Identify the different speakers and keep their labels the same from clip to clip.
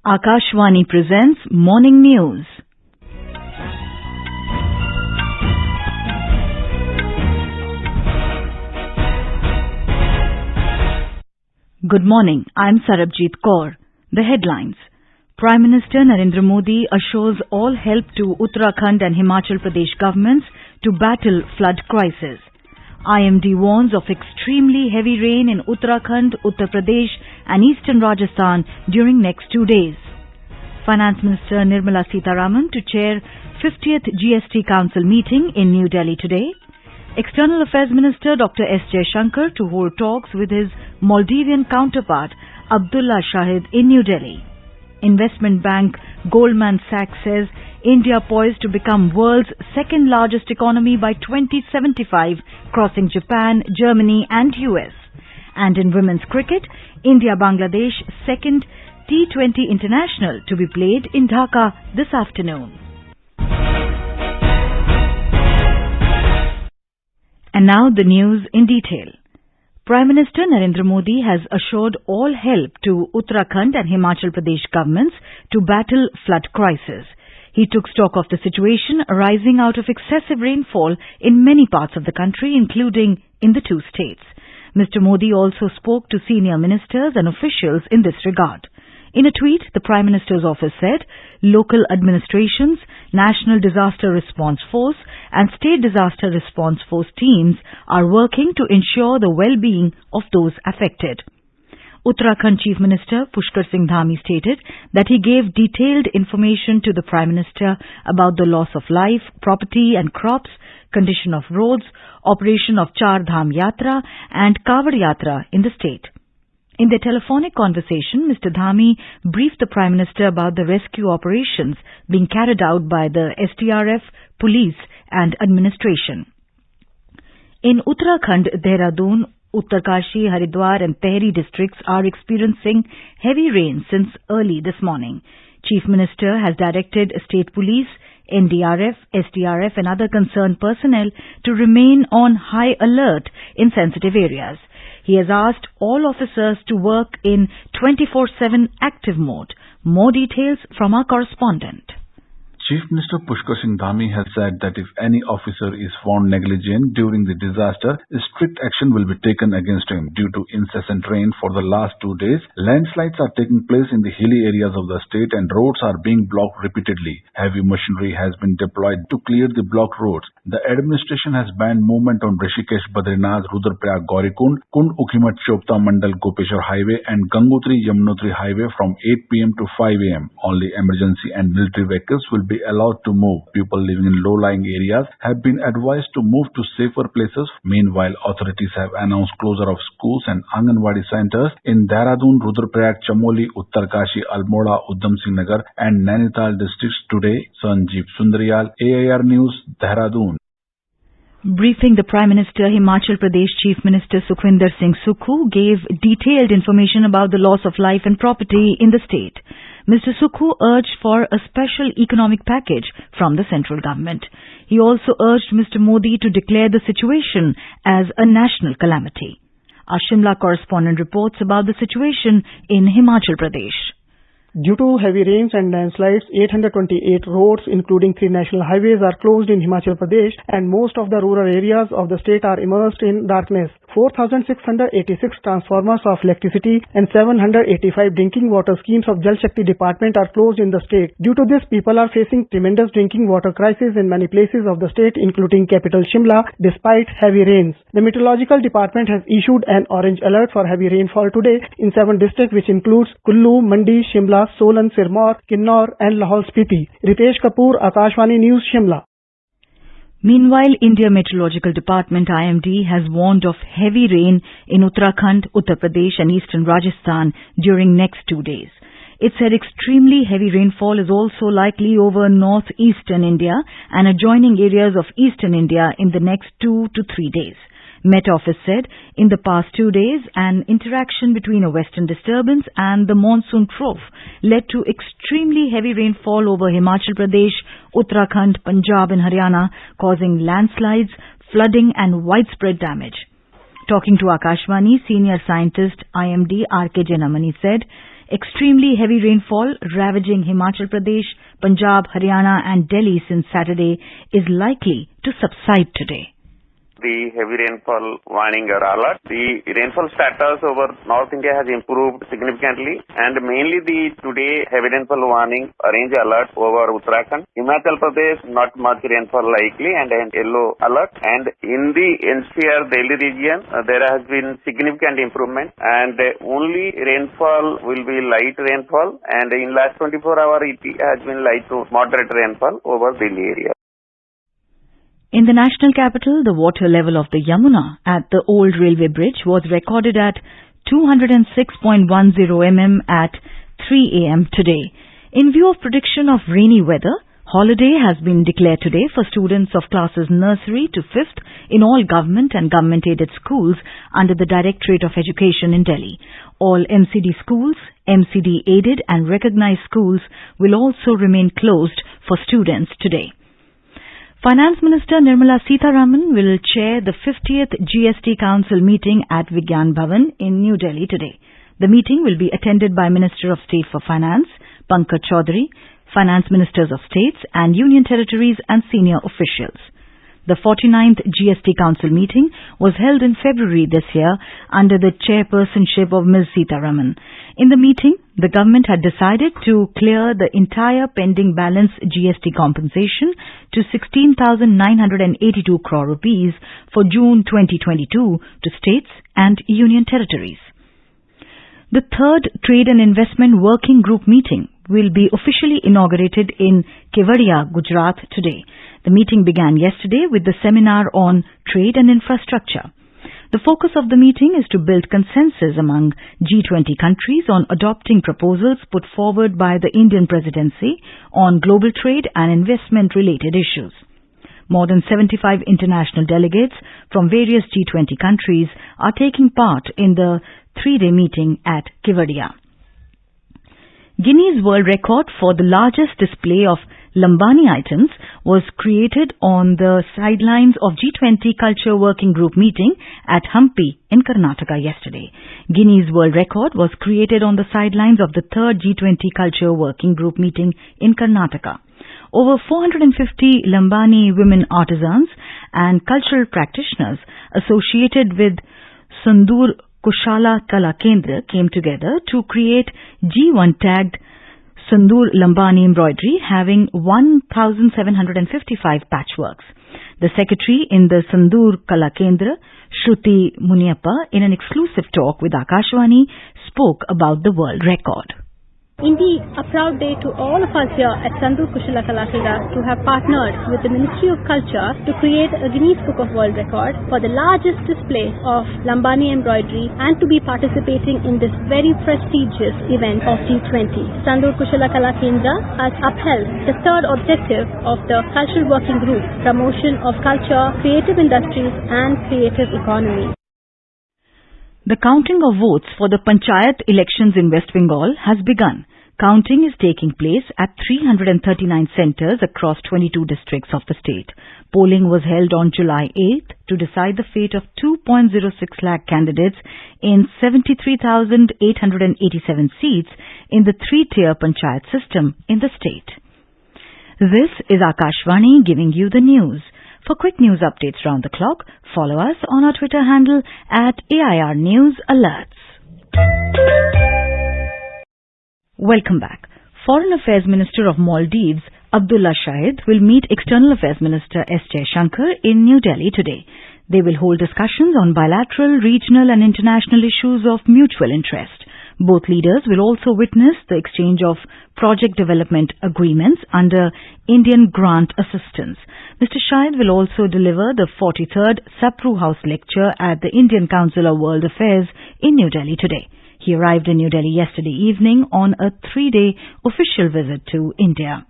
Speaker 1: Akashvani presents Morning News. Good morning, I'm Sarabjit Kaur. The headlines. Prime Minister Narendra Modi assures all help to Uttarakhand and Himachal Pradesh governments to battle flood crisis. IMD warns of extremely heavy rain in Uttarakhand, Uttar Pradesh and eastern Rajasthan during next 2 days. Finance Minister Nirmala Sitharaman to chair 50th GST Council meeting in New Delhi today. External Affairs Minister Dr. S. Jaishankar to hold talks with his Maldivian counterpart Abdulla Shahid in New Delhi. Investment bank Goldman Sachs says India poised to become world's second largest economy by 2075, crossing Japan, Germany and US. And in women's cricket, India-Bangladesh second T20 International to be played in Dhaka this afternoon. And now the news in detail. Prime Minister Narendra Modi has assured all help to Uttarakhand and Himachal Pradesh governments to battle flood crisis. He took stock of the situation arising out of excessive rainfall in many parts of the country, including in the two states. Mr. Modi also spoke to senior ministers and officials in this regard. In a tweet, the Prime Minister's office said local administrations, National Disaster Response Force and State Disaster Response Force teams are working to ensure the well-being of those affected. Uttarakhand Chief Minister Pushkar Singh Dhami stated that he gave detailed information to the Prime Minister about the loss of life, property and crops, condition of roads, operation of Char Dham Yatra and Kawad Yatra in the state. In their telephonic conversation, Mr. Dhami briefed the Prime Minister about the rescue operations being carried out by the SDRF, police and administration. In Uttarakhand, Dehradun, Uttarkashi, Haridwar and Tehri districts are experiencing heavy rain since early this morning. Chief Minister has directed state police, NDRF, SDRF and other concerned personnel to remain on high alert in sensitive areas. He has asked all officers to work in 24/7 active mode. More details from our correspondent.
Speaker 2: Chief Minister Pushkar Singh Dhami has said that if any officer is found negligent during the disaster, strict action will be taken against him. Due to incessant rain for the last 2 days, landslides are taking place in the hilly areas of the state and roads are being blocked repeatedly. Heavy machinery has been deployed to clear the blocked roads. The administration has banned movement on Rishikesh Badrinath Rudraprayag Gaurikund, Kund Ukhimat Chopta Mandal Gopeshwar Highway and Gangotri Yamunotri Highway from 8 p.m. to 5 a.m. Only emergency and military vehicles will be allowed to move. People living in low-lying areas have been advised to move to safer places. Meanwhile, authorities have announced closure of schools and Anganwadi centers in Dehradun, Rudraprayag, Chamoli, Uttarkashi, Almora, Udham Singh Nagar and Nainital districts today. Sanjeev Sundaryal, AIR News, Dehradun.
Speaker 1: Briefing the Prime Minister, Himachal Pradesh Chief Minister Sukhwinder Singh Sukhu gave detailed information about the loss of life and property in the state. Mr. Sukhu urged for a special economic package from the central government. He also urged Mr. Modi to declare the situation as a national calamity. Our Shimla correspondent reports about the situation in Himachal Pradesh.
Speaker 3: Due to heavy rains and landslides, 828 roads, including 3 national highways, are closed in Himachal Pradesh and most of the rural areas of the state are immersed in darkness. 4,686 transformers of electricity and 785 drinking water schemes of Jal Shakti Department are closed in the state. Due to this, people are facing tremendous drinking water crisis in many places of the state, including capital Shimla, despite heavy rains. The Meteorological Department has issued an orange alert for heavy rainfall today in 7 districts, which includes Kullu, Mandi, Shimla, Solan, Sirmaur, Kinnauр and Lahaul Spiti. Ritesh Kapoor, Akashvani News, Shimla.
Speaker 1: Meanwhile, India Meteorological Department IMD has warned of heavy rain in Uttarakhand, Uttar Pradesh and eastern Rajasthan during next 2 days. It said extremely heavy rainfall is also likely over northeastern India and adjoining areas of eastern India in the next 2 to 3 days. Met Office said in the past 2 days, an interaction between a western disturbance and the monsoon trough led to extremely heavy rainfall over Himachal Pradesh, Uttarakhand, Punjab and Haryana, causing landslides, flooding and widespread damage. Talking to Akashvani, senior scientist IMD R.K. Janamani said, Extremely heavy rainfall ravaging Himachal Pradesh, Punjab, Haryana and Delhi since Saturday is likely to subside today.
Speaker 4: The heavy rainfall warning or alert. The rainfall status over North India has improved significantly, and mainly the today heavy rainfall warning orange alert over Uttarakhand. Himachal Pradesh not much rainfall likely and yellow alert. And in the NCR Delhi region there has been significant improvement, and only rainfall will be light rainfall, and in last 24 hours it has been light to moderate rainfall over Delhi area.
Speaker 1: In the national capital, the water level of the Yamuna at the old railway bridge was recorded at 206.10 mm at 3 a.m. today. In view of prediction of rainy weather, holiday has been declared today for students of classes nursery to 5th in all government and government-aided schools under the Directorate of Education in Delhi. All MCD schools, MCD-aided and recognized schools will also remain closed for students today. Finance Minister Nirmala Sitharaman will chair the 50th GST Council meeting at Vigyan Bhavan in New Delhi today. The meeting will be attended by Minister of State for Finance, Pankaj Chaudhary, Finance Ministers of States and Union Territories and senior officials. The 49th GST Council meeting was held in February this year under the chairpersonship of Ms. Sitharaman. In the meeting, the government had decided to clear the entire pending balance GST compensation to 16,982 crore rupees for June 2022 to states and union territories. The third Trade and Investment Working Group meeting will be officially inaugurated in Kevadia, Gujarat today. The meeting began yesterday with the seminar on trade and infrastructure. The focus of the meeting is to build consensus among G20 countries on adopting proposals put forward by the Indian presidency on global trade and investment-related issues. More than 75 international delegates from various G20 countries are taking part in the three-day meeting at Kevadia. Guinness World Record for the largest display of Lambani items was created on the sidelines of G20 Culture Working Group meeting at Hampi in Karnataka yesterday. Guinness World Record was created on the sidelines of the third G20 Culture Working Group meeting in Karnataka. Over 450 Lambani women artisans and cultural practitioners associated with Sandur Kushala Kala Kendra came together to create G1 tagged Sandur Lambani embroidery having 1,755 patchworks. The secretary in the Sandur Kala Kendra, Shruti Muniappa, in an exclusive talk with Akashvani, spoke about the world record.
Speaker 5: Indeed, a proud day to all of us here at Sandur Kushala Kala Kendra to have partnered with the Ministry of Culture to create a Guinness Book of World Record for the largest display of Lambani embroidery and to be participating in this very prestigious event of G20. Sandur Kushala Kala Kendra has upheld the third objective of the Cultural Working Group, promotion of culture, creative industries and creative economy.
Speaker 1: The counting of votes for the Panchayat elections in West Bengal has begun. Counting is taking place at 339 centres across 22 districts of the state. Polling was held on July 8th to decide the fate of 2.06 lakh candidates in 73,887 seats in the three-tier Panchayat system in the state. This is Akashvani giving you the news. For quick news updates round the clock, follow us on our Twitter handle at AIR News Alerts. Welcome back. Foreign Affairs Minister of Maldives, Abdulla Shahid, will meet External Affairs Minister S. Jaishankar in New Delhi today. They will hold discussions on bilateral, regional and international issues of mutual interest. Both leaders will also witness the exchange of project development agreements under Indian grant assistance. Mr. Shahid will also deliver the 43rd Sapru House lecture at the Indian Council of World Affairs in New Delhi today. He arrived in New Delhi yesterday evening on a three-day official visit to India.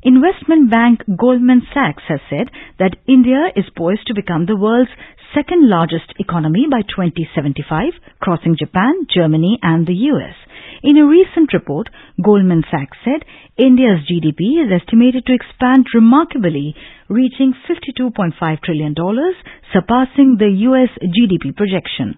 Speaker 1: Investment bank Goldman Sachs has said that India is poised to become the world's second largest economy by 2075, crossing Japan, Germany and the US. In a recent report, Goldman Sachs said India's GDP is estimated to expand remarkably, reaching $52.5 trillion, surpassing the US GDP projection.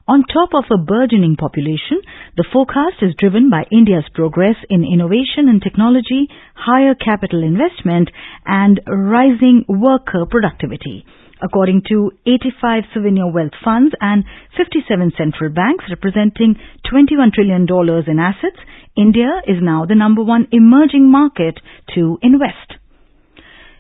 Speaker 1: On top of a burgeoning population, the forecast is driven by India's progress in innovation and technology, higher capital investment, and rising worker productivity. According to 85 sovereign wealth funds and 57 central banks representing $21 trillion in assets, India is now the number one emerging market to invest.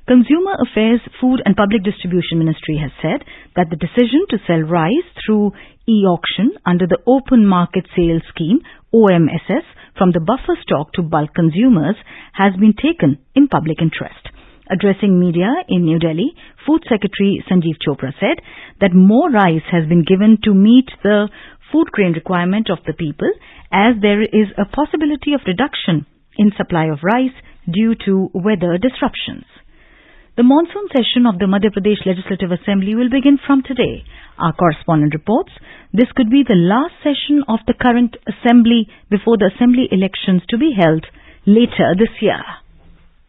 Speaker 1: Consumer Affairs, Food and Public Distribution Ministry has said that the decision to sell rice through e-auction under the Open Market Sales Scheme, OMSS, from the buffer stock to bulk consumers has been taken in public interest. Addressing media in New Delhi, Food Secretary Sanjeev Chopra said that more rice has been given to meet the food grain requirement of the people, as there is a possibility of reduction in supply of rice due to weather disruptions. The monsoon session of the Madhya Pradesh Legislative Assembly will begin from today. Our correspondent reports this could be the last session of the current assembly before the assembly elections to be held later this year.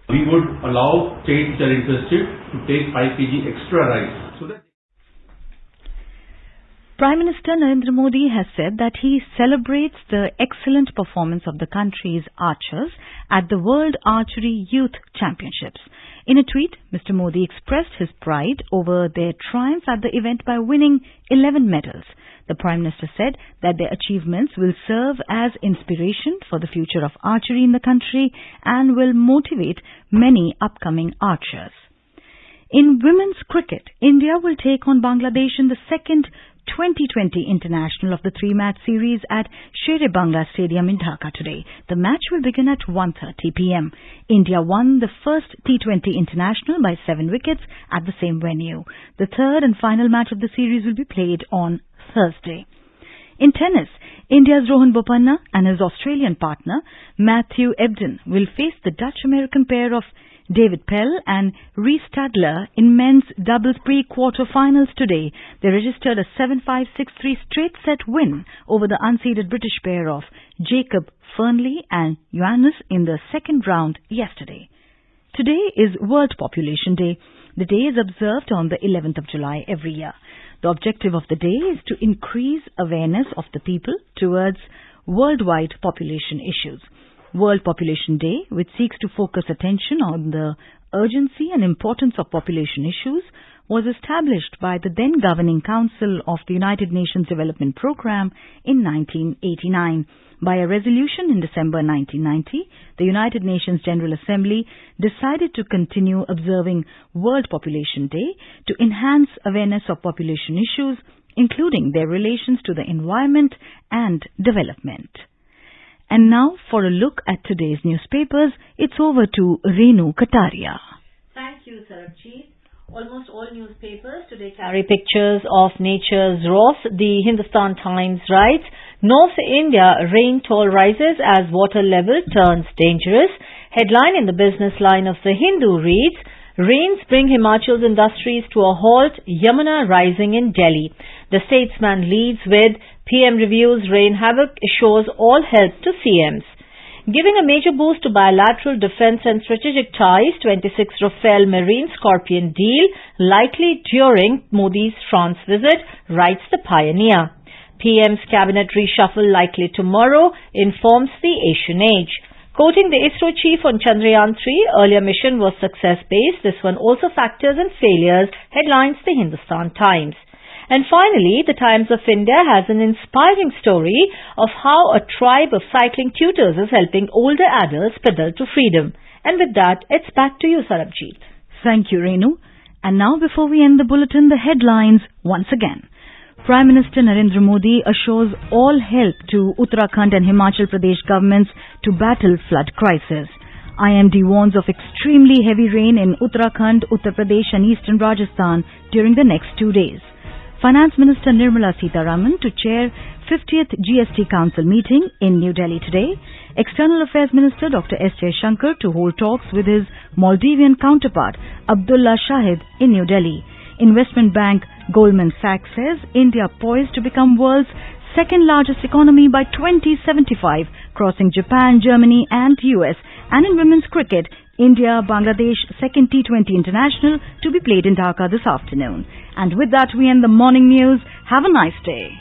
Speaker 6: We would allow states that are interested to take 5 kg extra rice.
Speaker 1: Prime Minister Narendra Modi has said that he celebrates the excellent performance of the country's archers at the World Archery Youth Championships. In a tweet, Mr. Modi expressed his pride over their triumph at the event by winning 11 medals. The Prime Minister said that their achievements will serve as inspiration for the future of archery in the country and will motivate many upcoming archers. In women's cricket, India will take on Bangladesh in the second T20 International of the 3-match series at Sher-e-Bangla Stadium in Dhaka today. The match will begin at 1:30 p.m. India won the first T20 International by 7 wickets at the same venue. The third and final match of the series will be played on Thursday. In tennis, India's Rohan Bopanna and his Australian partner Matthew Ebden will face the Dutch-American pair of David Pell and Rhys Stadler in men's doubles pre-quarter-finals today. They registered a 7-5, 6-3 straight-set win over the unseeded British pair of Jacob Fernley and Ioannis in the second round yesterday. Today is World Population Day. The day is observed on the 11th of July every year. The objective of the day is to increase awareness of the people towards worldwide population issues. World Population Day, which seeks to focus attention on the urgency and importance of population issues, was established by the then Governing Council of the United Nations Development Programme in 1989. By a resolution in December 1990, the United Nations General Assembly decided to continue observing World Population Day to enhance awareness of population issues, including their relations to the environment and development. And now, for a look at today's newspapers, it's over to Renu Kataria.
Speaker 7: Thank you, Sarabjit. Almost all newspapers today carry pictures of nature's wrath. The Hindustan Times writes, North India rain toll rises as water level turns dangerous. Headline in the business line of The Hindu reads, Rains bring Himachal's industries to a halt, Yamuna rising in Delhi. The statesman leads with PM reviews rain havoc, assures all help to CMs. Giving a major boost to bilateral defence and strategic ties, 26 Rafale Marine Scorpion deal likely during Modi's France visit, writes the Pioneer. PM's cabinet reshuffle likely tomorrow, informs the Asian Age. Quoting the ISRO chief on Chandrayaan 3, earlier mission was success-based. This one also factors in failures, headlines the Hindustan Times. And finally, the Times of India has an inspiring story of how a tribe of cycling tutors is helping older adults pedal to freedom. And with that, it's back to you, Sarabjit.
Speaker 1: Thank you, Renu. And now, before we end the bulletin, the headlines once again. Prime Minister Narendra Modi assures all help to Uttarakhand and Himachal Pradesh governments to battle flood crisis. IMD warns of extremely heavy rain in Uttarakhand, Uttar Pradesh and eastern Rajasthan during the next 2 days. Finance Minister Nirmala Sitharaman to chair 50th GST Council meeting in New Delhi today. External Affairs Minister Dr. S. Jaishankar to hold talks with his Maldivian counterpart Abdulla Shahid in New Delhi. Investment Bank Goldman Sachs says India poised to become world's second largest economy by 2075, crossing Japan, Germany and US. And in women's cricket, India-Bangladesh second T20 International to be played in Dhaka this afternoon. And with that, we end the morning news. Have a nice day.